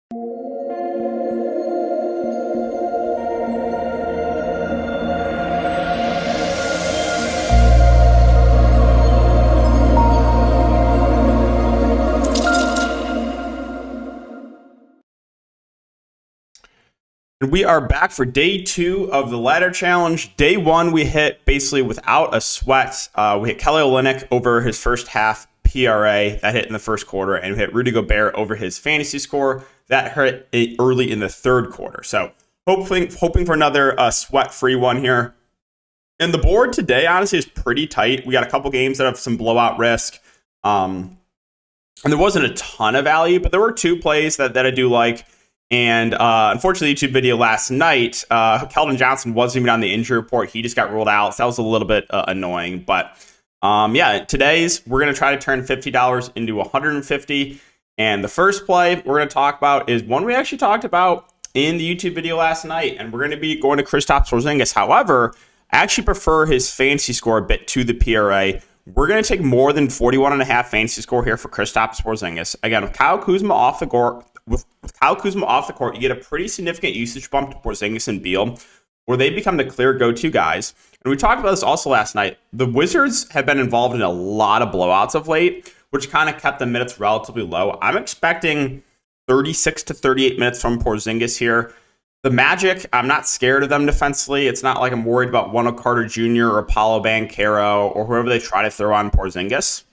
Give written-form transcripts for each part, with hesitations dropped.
And we are back for day 2 of the ladder challenge. Day 1, we hit basically without a sweat. We hit Kelly Olynyk over his first half PRA. That hit in the first quarter. And we hit Rudy Gobert over his fantasy score. That hit early in the third quarter. So hoping for another sweat-free one here. And the board today, honestly, is pretty tight. We got a couple games that have some blowout risk. And there wasn't a ton of value, but there were 2 plays that I do like. And unfortunately, the YouTube video last night, Keldon Johnson wasn't even on the injury report. He just got ruled out. So that was a little bit annoying. But yeah, today's, we're going to try to turn $50 into $150. And the first play we're going to talk about is one we actually talked about in the YouTube video last night. And we're going to be going to Kristaps Porzingis. However, I actually prefer his fantasy score a bit to the PRA. We're going to take more than 41.5 fantasy score here for Kristaps Porzingis. Again, with Kyle Kuzma off the court, you get a pretty significant usage bump to Porzingis and Beal, where they become the clear go-to guys. And we talked about this also last night. The Wizards have been involved in a lot of blowouts of late, which kind of kept the minutes relatively low. I'm expecting 36 to 38 minutes from Porzingis here. The Magic, I'm not scared of them defensively. It's not like I'm worried about Wendell Carter Jr. or Paolo Banchero or whoever they try to throw on Porzingis.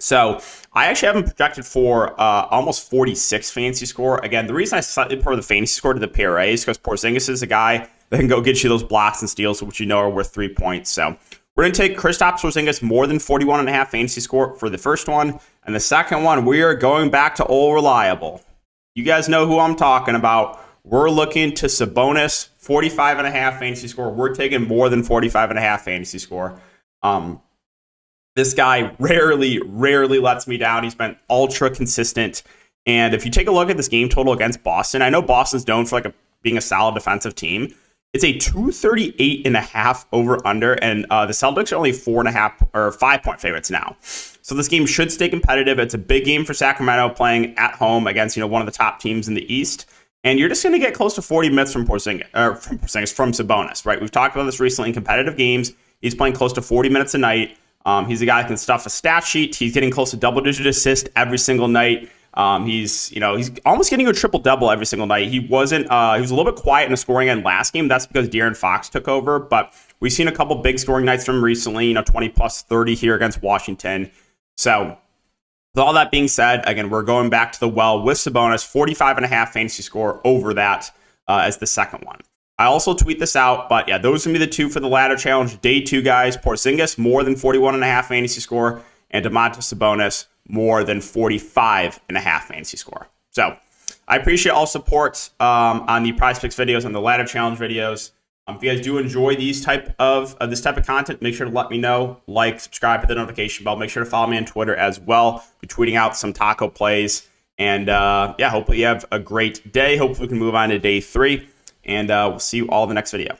So I actually have him projected for almost 46 fantasy score. Again, the reason I slightly prefer the fantasy score to the PRA is because Porzingis is a guy that can go get you those blocks and steals, which you know are worth 3 points. So we're going to take Kristaps Porzingis more than 41.5 fantasy score for the first one. And the second one, we are going back to old reliable. You guys know who I'm talking about. We're looking to Sabonis, 45.5 fantasy score. We're taking more than 45.5 fantasy score. This guy rarely lets me down. He's been ultra consistent. And if you take a look at this game total against Boston, I know Boston's known for being a solid defensive team. It's a 238.5 over under, and the Celtics are only 4.5 or 5-point favorites now. So this game should stay competitive. It's a big game for Sacramento playing at home against one of the top teams in the East. And you're just going to get close to 40 minutes from Sabonis, right? We've talked about this recently in competitive games. He's playing close to 40 minutes a night. He's a guy that can stuff a stat sheet. He's getting close to double-digit assists every single night. He's almost getting a triple-double every single night. He was a little bit quiet in the scoring end last game. That's because De'Aaron Fox took over. But we've seen a couple big scoring nights from him recently. 20 plus 30 here against Washington. So with all that being said, again, we're going back to the well with Sabonis, 45.5 fantasy score over that as the second one. I also tweet this out, but yeah, those would be the 2 for the ladder challenge. Day 2, guys. Porzingis, more than 41.5 fantasy score, and Domantas Sabonis, more than 45.5 fantasy score. So I appreciate all support on the PrizePicks videos and the ladder challenge videos. If you guys do enjoy this type of content, make sure to let me know. Like, subscribe, hit the notification bell. Make sure to follow me on Twitter as well. We're tweeting out some taco plays. And yeah, hopefully you have a great day. Hopefully we can move on to day 3. And we'll see you all in the next video.